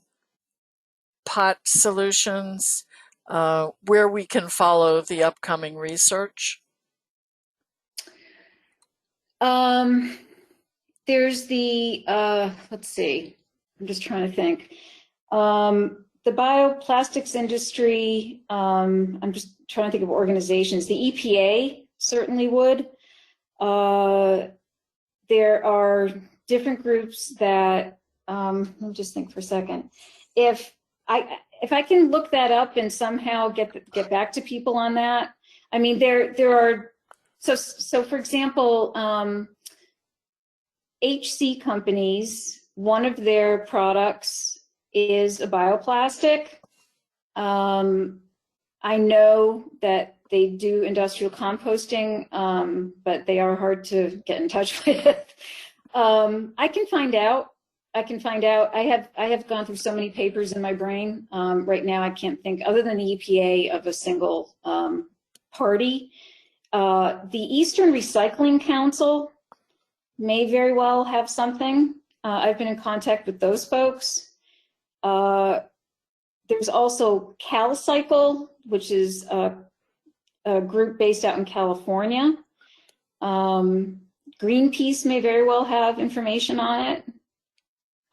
pot solutions, where we can follow the upcoming research? There's the, let's see, I'm just trying to think. The bioplastics industry, I'm just trying to think of organizations. The EPA certainly would. There are different groups that, let me just think for a second. If I can look that up and somehow get back to people on that. I mean, there are, so for example, HC companies, one of their products is a bioplastic. I know that they do industrial composting, but they are hard to get in touch with. I can find out. I have gone through so many papers in my brain. Right now, I can't think, other than the EPA, of a single party. The Eastern Recycling Council may very well have something. I've been in contact with those folks. There's also CalCycle, which is a group based out in California. Greenpeace may very well have information on it.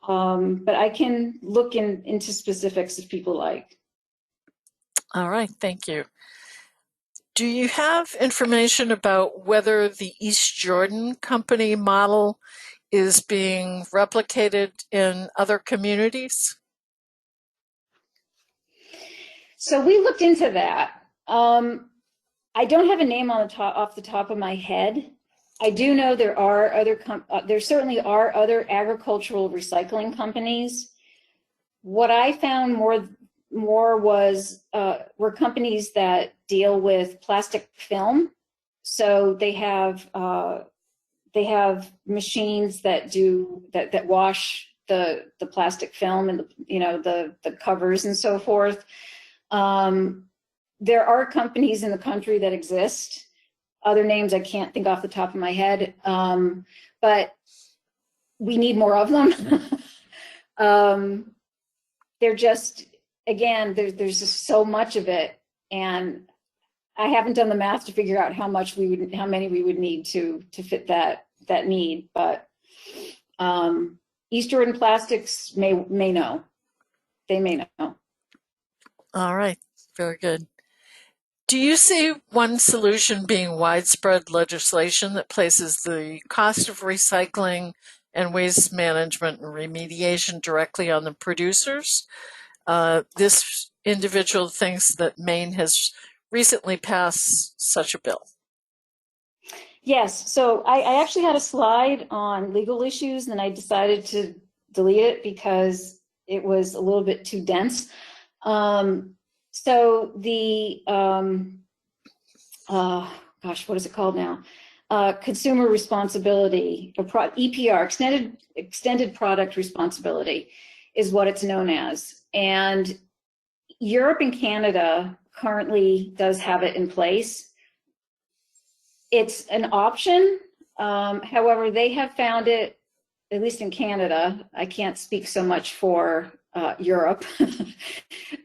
But I can look into specifics if people like. All right, thank you. Do you have information about whether the East Jordan company model is being replicated in other communities? So we looked into that. I don't have a name on the off the top of my head. I do know there are there certainly are other agricultural recycling companies. What I found more was were companies that deal with plastic film. So they have machines that wash the plastic film and the covers and so forth. There are companies in the country that exist. Other names I can't think off the top of my head, but we need more of them. They're just, again, there's just so much of it, and I haven't done the math to figure out how many we would need to fit that need. But East Jordan Plastics may know. They may know. All right, very good. Do you see one solution being widespread legislation that places the cost of recycling and waste management and remediation directly on the producers? This individual thinks that Maine has recently passed such a bill. Yes, so I actually had a slide on legal issues, and I decided to delete it because it was a little bit too dense. So the, gosh, what is it called now? Consumer responsibility, EPR, extended product responsibility, is what it's known as. And Europe and Canada currently does have it in place. It's an option. However, they have found it, at least in Canada, I can't speak so much for Europe,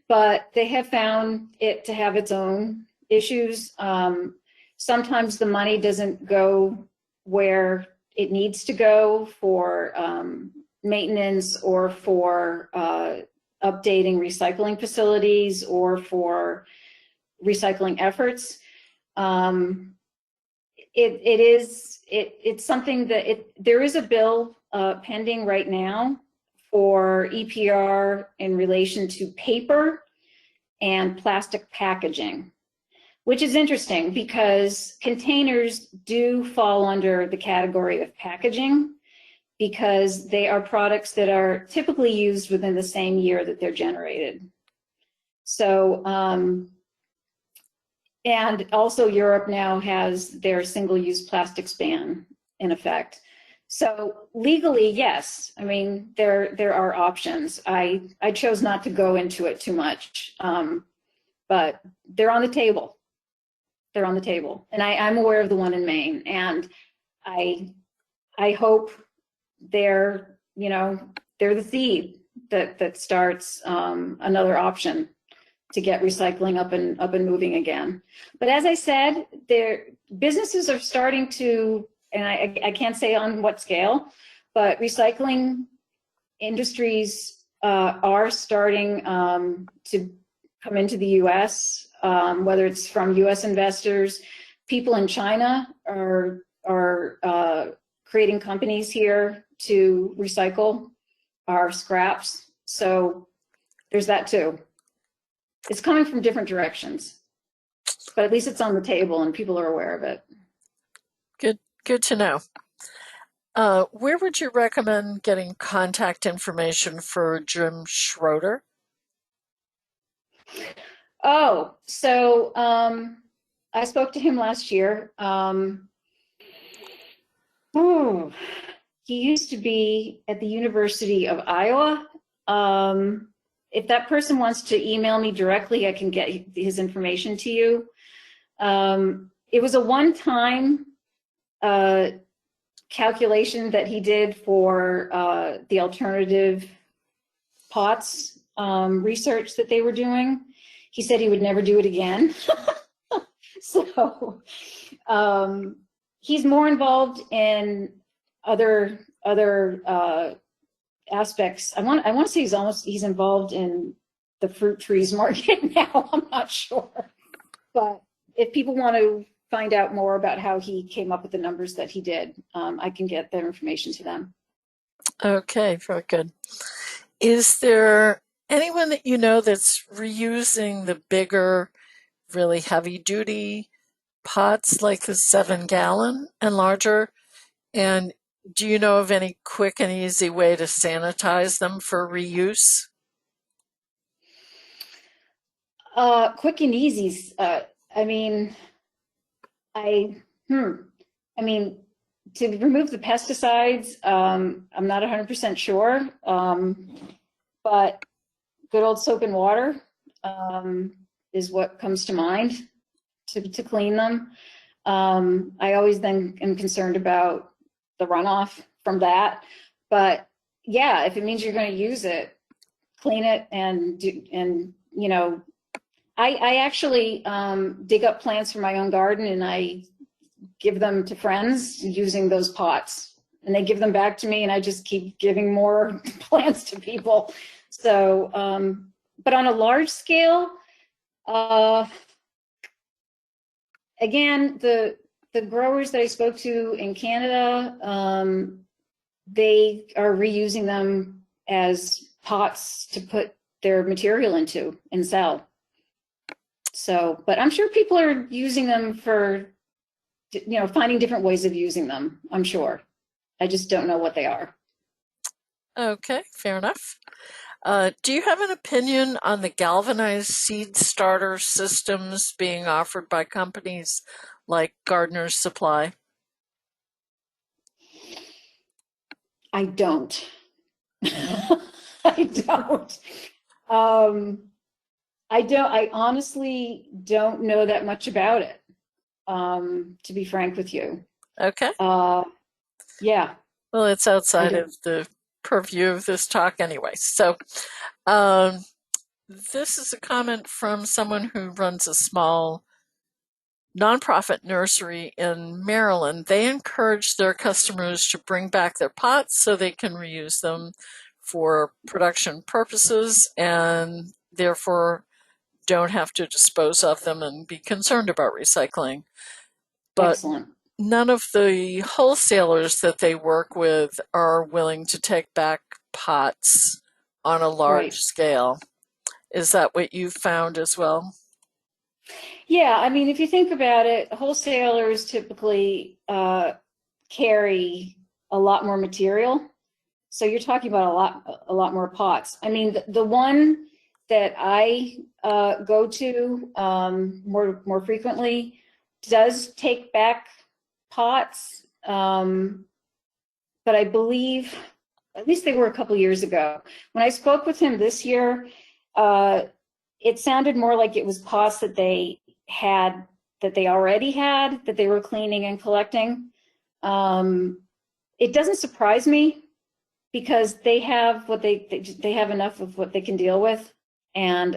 but they have found it to have its own issues. Sometimes the money doesn't go where it needs to go for maintenance or for updating recycling facilities or for recycling efforts. It's something that there is a bill pending right now for EPR in relation to paper and plastic packaging, which is interesting because containers do fall under the category of packaging because they are products that are typically used within the same year that they're generated. So, and also Europe now has their single-use plastics ban in effect. So legally, yes, I mean, there are options. I chose not to go into it too much, but they're on the table. They're on the table. And I'm aware of the one in Maine, and I hope they're the seed that starts another option to get recycling up and moving again. But as I said, businesses are starting to, and I can't say on what scale, but recycling industries are starting to come into the U.S., whether it's from U.S. investors. People in China are creating companies here to recycle our scraps. So there's that too. It's coming from different directions, but at least it's on the table and people are aware of it. Good to know. Where would you recommend getting contact information for Jim Schroeder? Oh, so I spoke to him last year. He used to be at the University of Iowa. If that person wants to email me directly, I can get his information to you. It was a one-time calculation that he did for the alternative pots research that they were doing. He said he would never do it again. So he's more involved in other aspects. I want to say he's involved in the fruit trees market now. I'm not sure, but if people want to find out more about how he came up with the numbers that he did, I can get that information to them. Okay, very good. Is there anyone that you know that's reusing the bigger, really heavy-duty pots, like the 7-gallon and larger? And do you know of any quick and easy way to sanitize them for reuse? Quick and easy. I mean, to remove the pesticides, I'm not 100% sure, but good old soap and water is what comes to mind to clean them. I always then am concerned about the runoff from that, but yeah, if it means you're going to use it, clean it I actually dig up plants from my own garden and I give them to friends using those pots, and they give them back to me, and I just keep giving more plants to people. So, but on a large scale, again, the growers that I spoke to in Canada, they are reusing them as pots to put their material into and sell. So, but I'm sure people are using them for, finding different ways of using them, I'm sure. I just don't know what they are. Okay, fair enough. Do you have an opinion on the galvanized seed starter systems being offered by companies like Gardener's Supply? I don't. I don't. I honestly don't know that much about it, to be frank with you. Okay. Yeah. Well, it's outside of the purview of this talk anyway. So this is a comment from someone who runs a small nonprofit nursery in Maryland. They encourage their customers to bring back their pots so they can reuse them for production purposes and therefore don't have to dispose of them and be concerned about recycling. But Excellent. none of the wholesalers that they work with are willing to take back pots on a large Right. scale. Is that what you've found as well? Yeah, I mean, if you think about it, wholesalers typically carry a lot more material. So you're talking about a lot more pots. I mean, the one that I go to more frequently does take back pots, but I believe, at least they were a couple years ago. When I spoke with him this year, it sounded more like it was pots that they already had, that they were cleaning and collecting. It doesn't surprise me because they have what they have enough of what they can deal with. And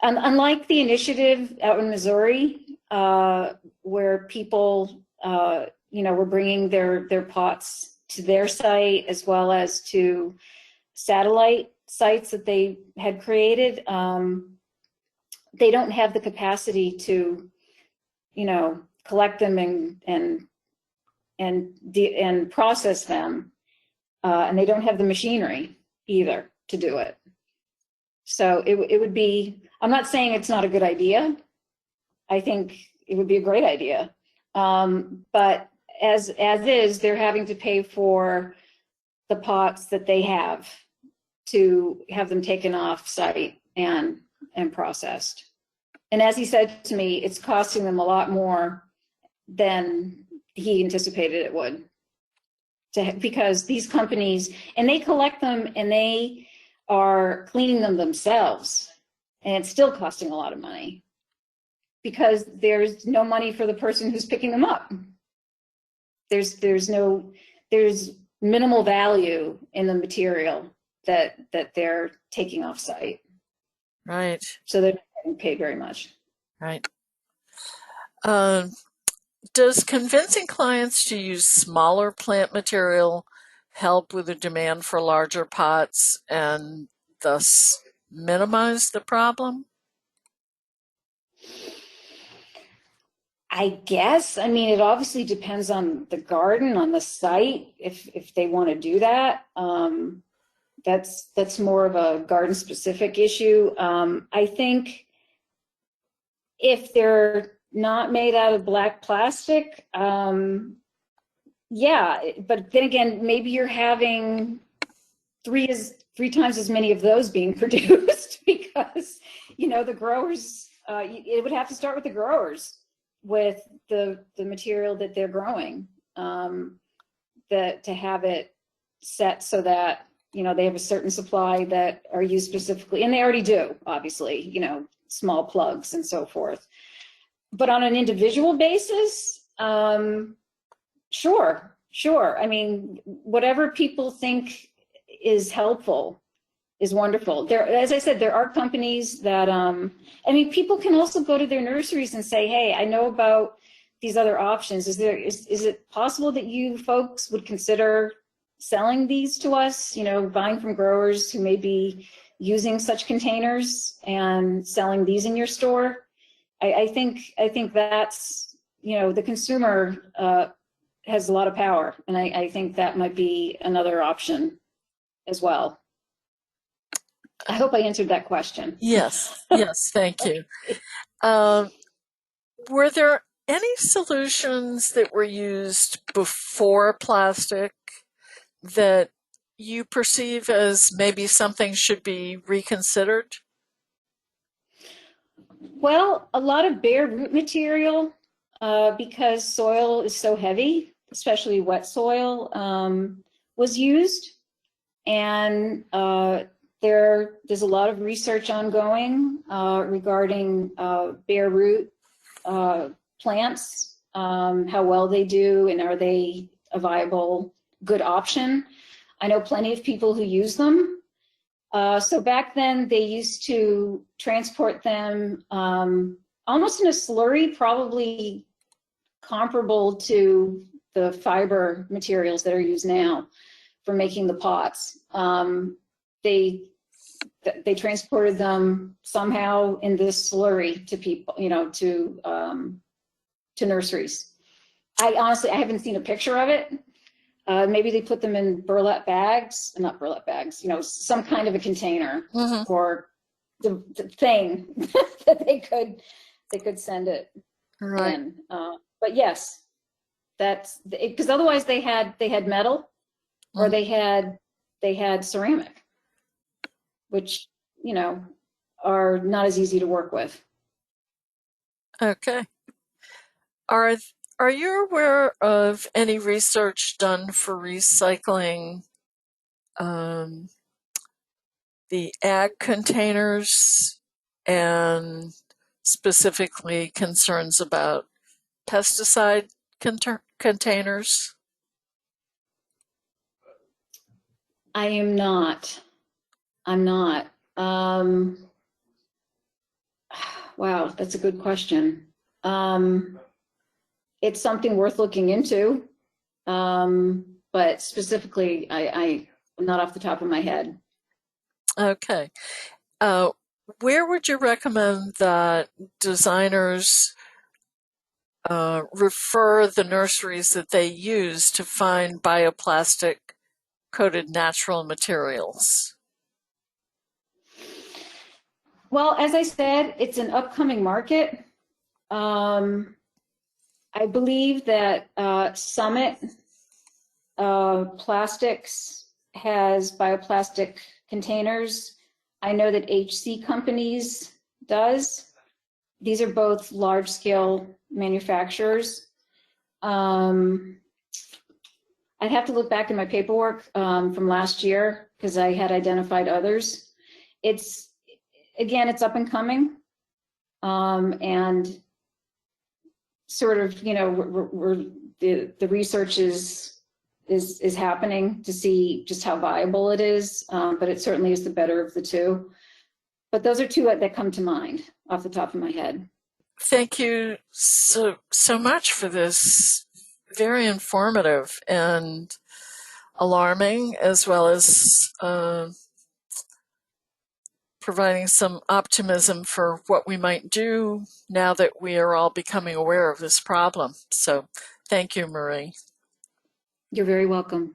unlike the initiative out in Missouri, where people, were bringing their pots to their site as well as to satellite sites that they had created, they don't have the capacity to, collect them and process them, and they don't have the machinery either to do it. So it would be. I'm not saying it's not a good idea. I think it would be a great idea, but as is, they're having to pay for the pots that they have to have them taken off site and processed. And as he said to me, it's costing them a lot more than he anticipated it would, because these companies, and they collect them and they are cleaning them themselves, and it's still costing a lot of money because there's no money for the person who's picking them up. There's minimal value in the material that they're taking off site. Right. So they're not getting paid very much. Right. Does convincing clients to use smaller plant material help with the demand for larger pots and thus minimize the problem? I guess. I mean, it obviously depends on the garden, on the site, if they want to do that. That's more of a garden specific issue. I think if they're not made out of black plastic, yeah, but then again, maybe you're having three times as many of those being produced because, the growers, it would have to start with the growers, with the material that they're growing, that to have it set so that, they have a certain supply that are used specifically, and they already do, obviously, small plugs and so forth. But on an individual basis, sure. I mean, whatever people think is helpful is wonderful. There, as I said, there are companies that, people can also go to their nurseries and say, hey, I know about these other options. Is it possible that you folks would consider selling these to us, buying from growers who may be using such containers and selling these in your store? I think that's, the consumer has a lot of power, and I think that might be another option as well. I hope I answered that question. Yes, thank you. Were there any solutions that were used before plastic that you perceive as maybe something should be reconsidered? Well, a lot of bare root material, because soil is so heavy, especially wet soil, was used. And there's a lot of research ongoing regarding bare root plants, how well they do, and are they a viable, good option. I know plenty of people who use them. So back then they used to transport them on almost in a slurry, probably comparable to the fiber materials that are used now for making the pots. They transported them somehow in this slurry to people, to nurseries. I haven't seen a picture of it. Maybe they put them in burlap bags, not burlap bags, some kind of a container for the thing that they could send it in. But yes, that's because otherwise they had metal or they had ceramic, which are not as easy to work with. Okay. Are you aware of any research done for recycling the ag containers and specifically concerns about pesticide containers? I am not. I'm not. Wow, that's a good question. It's something worth looking into, but specifically, I'm not off the top of my head. Okay. Where would you recommend that designers refer the nurseries that they use to find bioplastic coated natural materials? Well, as I said, it's an upcoming market. I believe that Summit Plastics has bioplastic containers. I know that HC Companies does. These are both large-scale manufacturers. I'd have to look back in my paperwork from last year because I had identified others. It's up and coming, and sort of, the research is happening to see just how viable it is, but it certainly is the better of the two. But those are two that come to mind off the top of my head. Thank you so much for this very informative and alarming, as well as providing some optimism for what we might do now that we are all becoming aware of this problem. So thank you, Marie. You're very welcome.